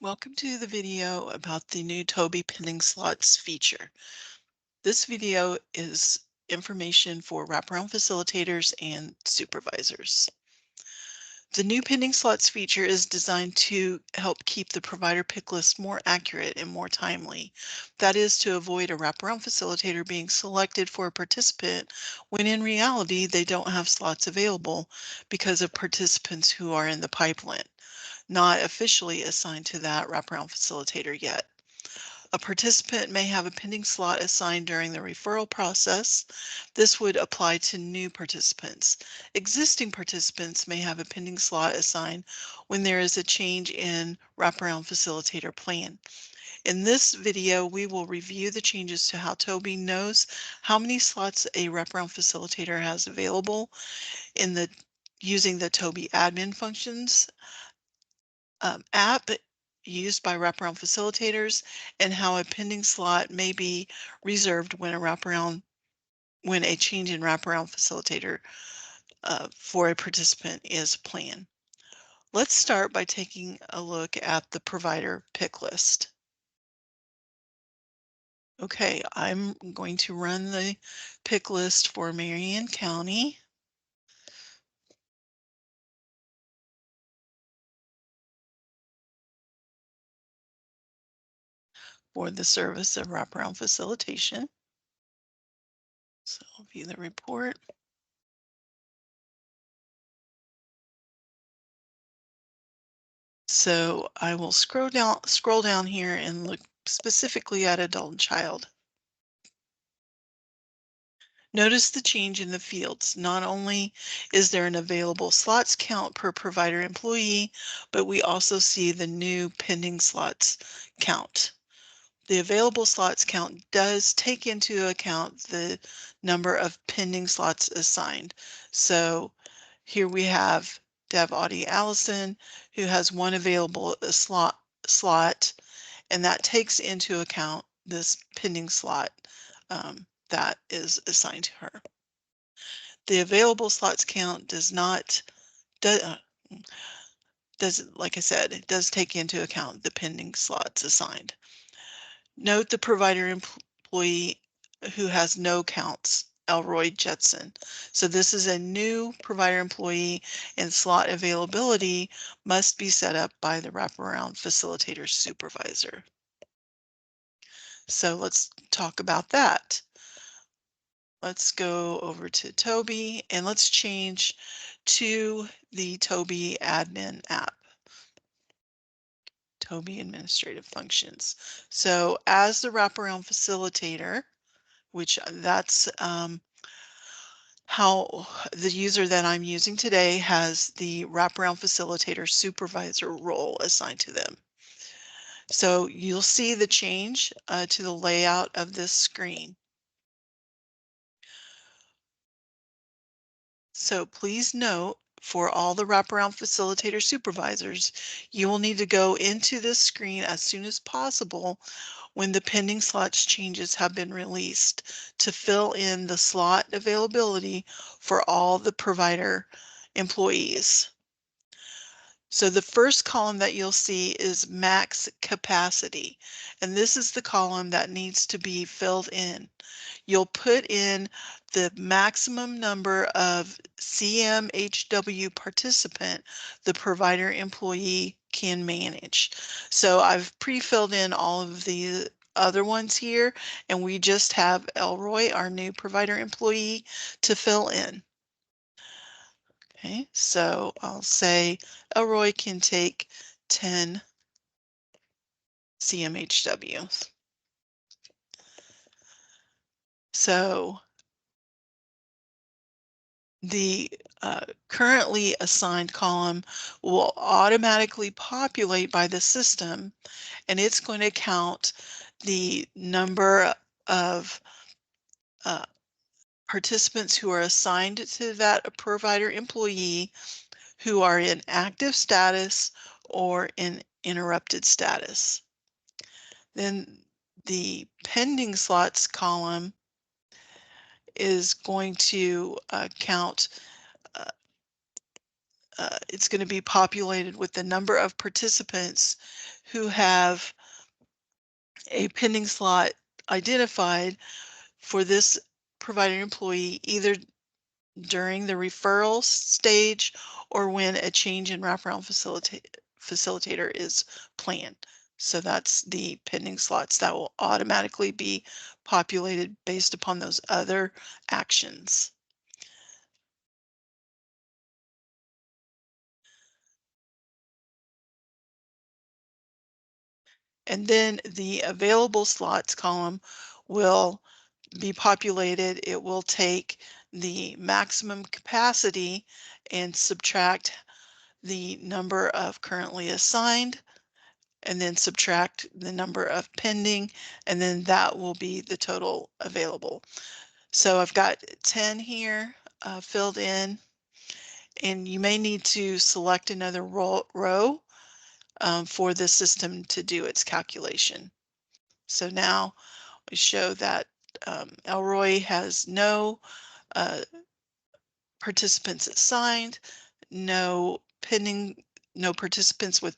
Welcome to the video about the new Toby pending slots feature. This video is information for wraparound facilitators and supervisors. The new pending slots feature is designed to help keep the provider pick list more accurate and more timely. That is to avoid a wraparound facilitator being selected for a participant when in reality they don't have slots available because of participants who are in the pipeline, not officially assigned to that wraparound facilitator yet. A participant may have a pending slot assigned during the referral process. This would apply to new participants. Existing participants may have a pending slot assigned when there is a change in wraparound facilitator plan. In this video, we will review the changes to how Toby knows how many slots a wraparound facilitator has available using the Toby admin functions app used by wraparound facilitators, and how a pending slot may be reserved when a change in wraparound facilitator for a participant is planned. Let's start by taking a look at the provider pick list. Okay, I'm going to run the pick list for Marion County. For the service of wraparound facilitation. So I'll view the report. So I will scroll down here and look specifically at adult and child. Notice the change in the fields. Not only is there an available slots count per provider employee, but we also see the new pending slots count. The available slots count does take into account the number of pending slots assigned. So here we have Deb Audie Allison, who has one available slot, and that takes into account this pending slot that is assigned to her. The available slots count does not, like I said, it does take into account the pending slots assigned. Note the provider employee who has no counts, Elroy Jetson. So this is a new provider employee, and slot availability must be set up by the wraparound facilitator supervisor. So let's talk about that. Let's go over to Toby and let's change to the Toby admin app. Toby administrative functions. So as the wraparound facilitator, which that's how the user that I'm using today has the wraparound facilitator supervisor role assigned to them. So you'll see the change to the layout of this screen. So please note, for all the wraparound facilitator supervisors, you will need to go into this screen as soon as possible when the pending slots changes have been released to fill in the slot availability for all the provider employees. So the first column that you'll see is max capacity, and this is the column that needs to be filled in. You'll put in the maximum number of CMHW participant the provider employee can manage. So I've pre-filled in all of the other ones here, and we just have Elroy, our new provider employee, to fill in. Okay, so I'll say Elroy can take 10 CMHWs. So the currently assigned column will automatically populate by the system, and it's going to count the number of participants who are assigned to that provider employee who are in active status or in interrupted status. Then the pending slots column is going to count it's going to be populated with the number of participants who have a pending slot identified for this provider employee either during the referral stage or when a change in wraparound facilitator is planned. So that's the pending slots that will automatically be populated based upon those other actions. And then the available slots column will be populated. It will take the maximum capacity and subtract the number of currently assigned, and then subtract the number of pending, and then that will be the total available. So I've got 10 here filled in, and you may need to select another row for the system to do its calculation. So now we show that Elroy has no uh, participants assigned, no pending, no participants with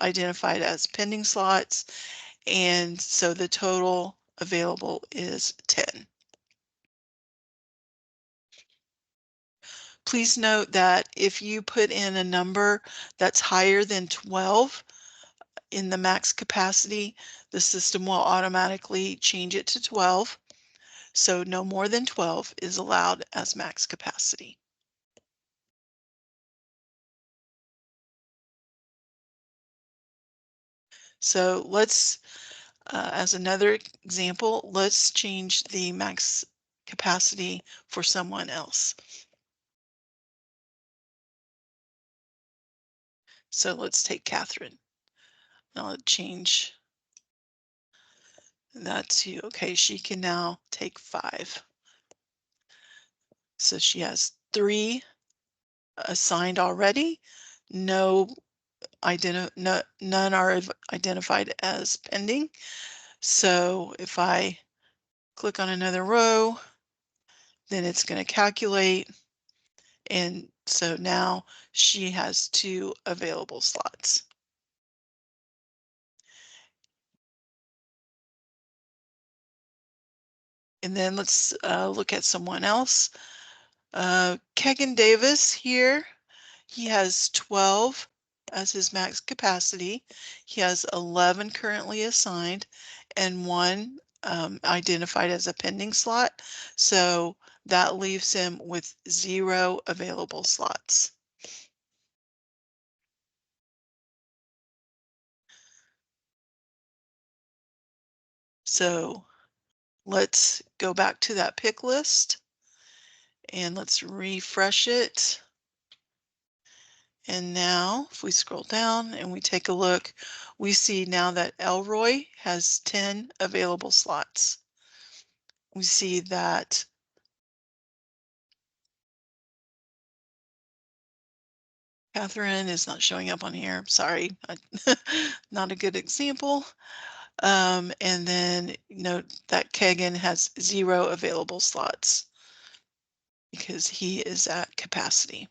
identified as pending slots, and so the total available is 10. Please note that if you put in a number that's higher than 12 in the max capacity, the system will automatically change it to 12. So no more than 12 is allowed as max capacity. So let's, as another example, let's change the max capacity for someone else. So let's take Catherine. I'll change that to, okay, she can now take 5. So she has 3 assigned already. No, none are identified as pending. So if I click on another row, then it's going to calculate. And so now she has 2 available slots. And then let's look at someone else. Kegan Davis here, he has 12 as his max capacity. He has 11 currently assigned and 1 identified as a pending slot. So that leaves him with 0 available slots. So let's go back to that pick list and let's refresh it. And now if we scroll down and we take a look, we see now that Elroy has 10 available slots. We see that Catherine is not showing up on here. Sorry, not a good example. And then note that Kagan has 0 available slots because he is at capacity.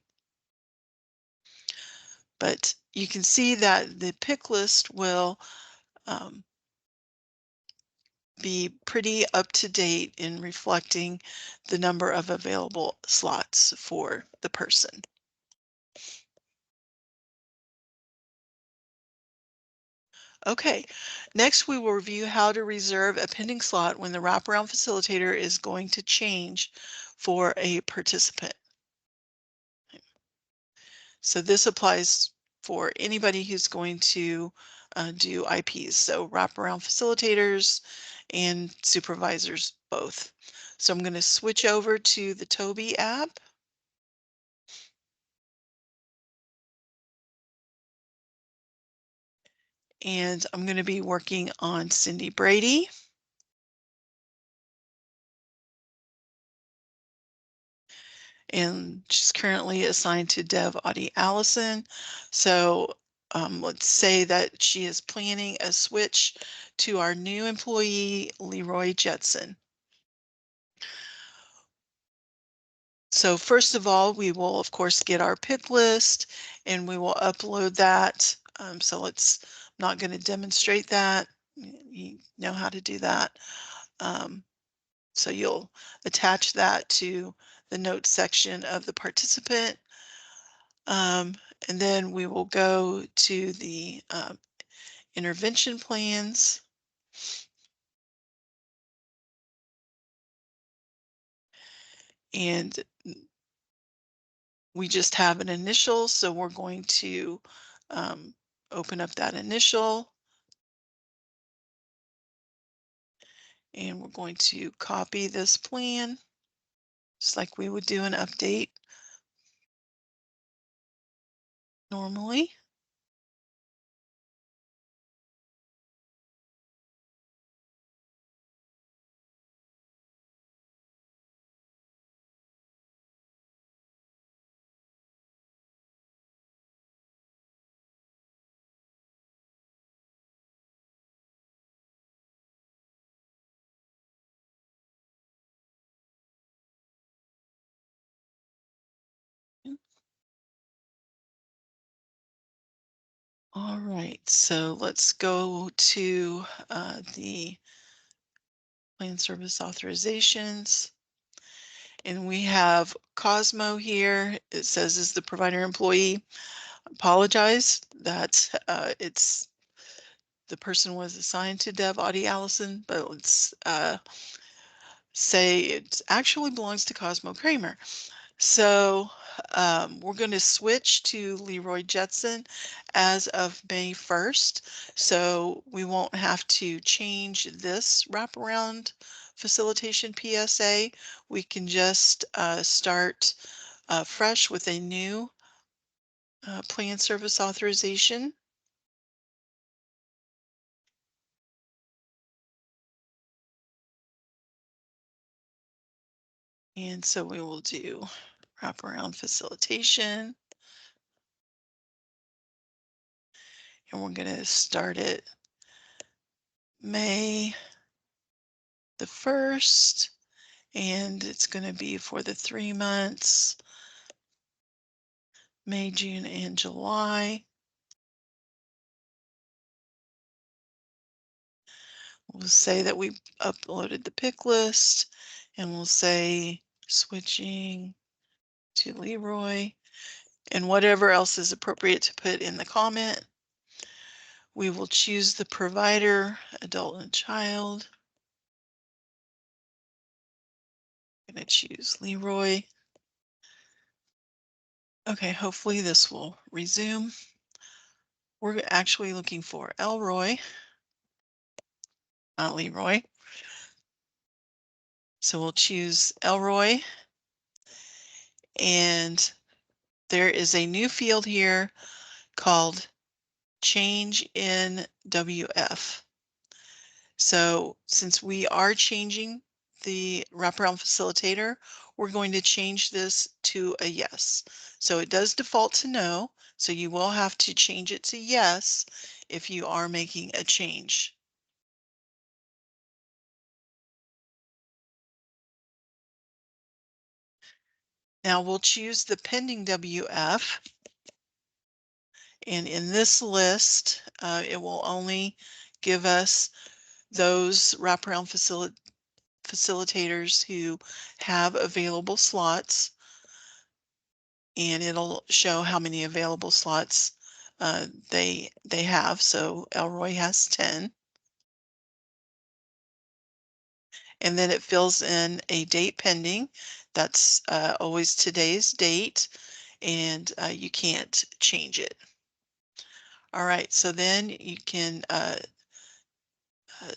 But you can see that the pick list will be pretty up to date in reflecting the number of available slots for the person. Okay, next we will review how to reserve a pending slot when the wraparound facilitator is going to change for a participant. So this applies for anybody who's going to do IPs, so wraparound facilitators and supervisors both. So I'm going to switch over to the Toby app. And I'm going to be working on Cindy Brady. And she's currently assigned to Dev Audie Allison. So let's say that she is planning a switch to our new employee, Leroy Jetson. So first of all, we will of course get our pick list and we will upload that. So I'm not going to demonstrate that. You know how to do that. Um, so you'll attach that to the notes section of the participant. Um, and then we will go to the intervention plans. And we just have an initial, so we're going to open up that initial. And we're going to copy this plan, just like we would do an update normally. All right, so let's go to the plan service authorizations. And we have Cosmo here. It says is the provider employee. Apologize that it's the person was assigned to Deb Audie Allison, but let's say it actually belongs to Cosmo Kramer. So we're going to switch to Leroy Jetson as of May 1st. So we won't have to change this wraparound facilitation PSA. We can just start fresh with a new plan service authorization. And so we will do wraparound facilitation. And we're going to start it May the 1st. And it's going to be for the 3 months, May, June, and July. We'll say that we uploaded the pick list, and we'll say switching to Leroy, and whatever else is appropriate to put in the comment. We will choose the provider, adult and child. I'm going to choose Leroy. Okay, hopefully this will resume. We're actually looking for Elroy, not Leroy. So we'll choose Elroy. And there is a new field here called change in WF. So since we are changing the wraparound facilitator, we're going to change this to a yes. So it does default to no, so you will have to change it to yes if you are making a change. Now we'll choose the pending WF, and in this list, it will only give us those wraparound facilitators who have available slots, and it'll show how many available slots they have. So Elroy has 10. And then it fills in a date pending. That's always today's date, and you can't change it. All right, so then you can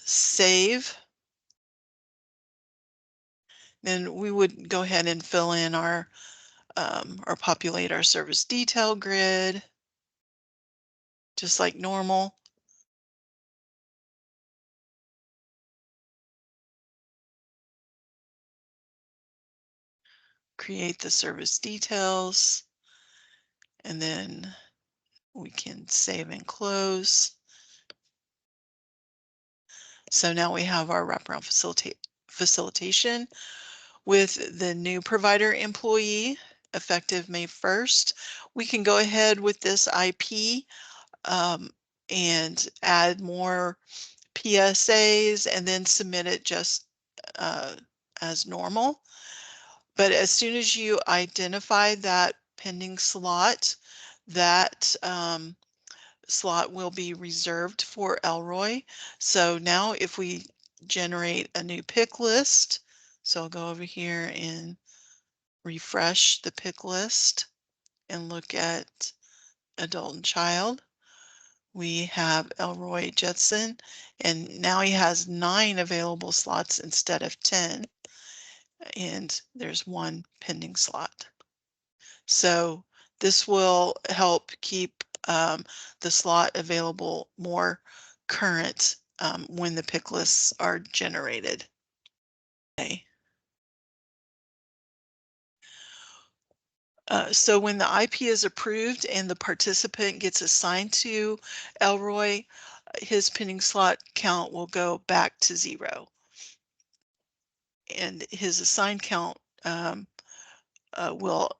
save. Then we would go ahead and fill in our or populate our service detail grid, just like normal. Create the service details, and then we can save and close. So now we have our wraparound facilitation. With the new provider employee effective May 1st, we can go ahead with this IP and add more PSAs and then submit it just uh, as normal. But as soon as you identify that pending slot, that slot will be reserved for Elroy. So now if we generate a new pick list, so I'll go over here and refresh the pick list and look at adult and child. We have Elroy Jetson, and now he has 9 available slots instead of 10, and there's 1 pending slot. So this will help keep the slot available more current when the pick lists are generated. Okay. So when the IP is approved and the participant gets assigned to Elroy, his pending slot count will go back to 0. And his assigned count uh, will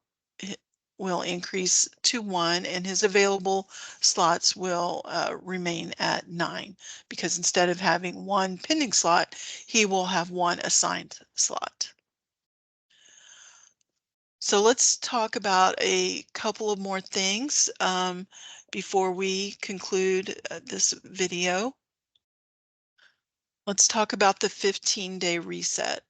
will increase to 1, and his available slots will remain at 9, because instead of having 1 pending slot, he will have 1 assigned slot. So let's talk about a couple of more things before we conclude this video. Let's talk about the 15-day reset.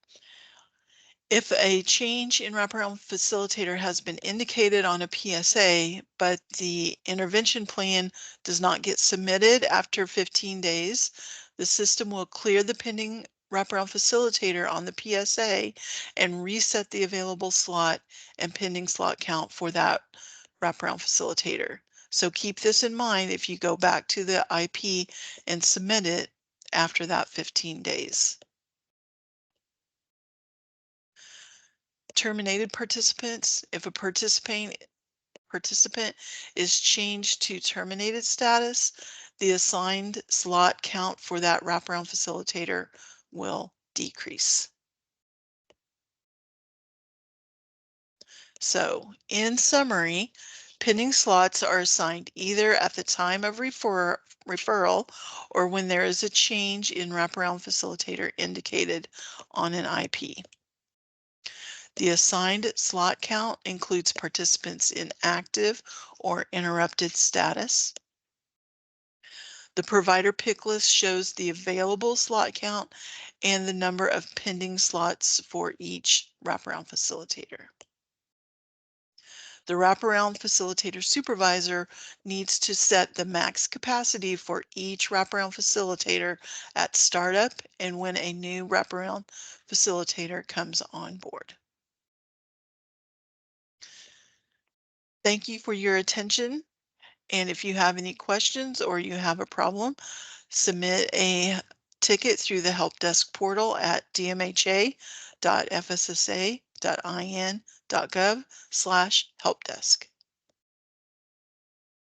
If a change in wraparound facilitator has been indicated on a PSA, but the intervention plan does not get submitted after 15 days, the system will clear the pending wraparound facilitator on the PSA and reset the available slot and pending slot count for that wraparound facilitator. So keep this in mind if you go back to the IP and submit it after that 15 days. Terminated participants, if a participant is changed to terminated status, the assigned slot count for that wraparound facilitator will decrease. So in summary, pending slots are assigned either at the time of referral or when there is a change in wraparound facilitator indicated on an IP. The assigned slot count includes participants in active or interrupted status. The provider pick list shows the available slot count and the number of pending slots for each wraparound facilitator. The wraparound facilitator supervisor needs to set the max capacity for each wraparound facilitator at startup and when a new wraparound facilitator comes on board. Thank you for your attention. And if you have any questions or you have a problem, submit a ticket through the help desk portal at dmha.fssa.in.gov/helpdesk.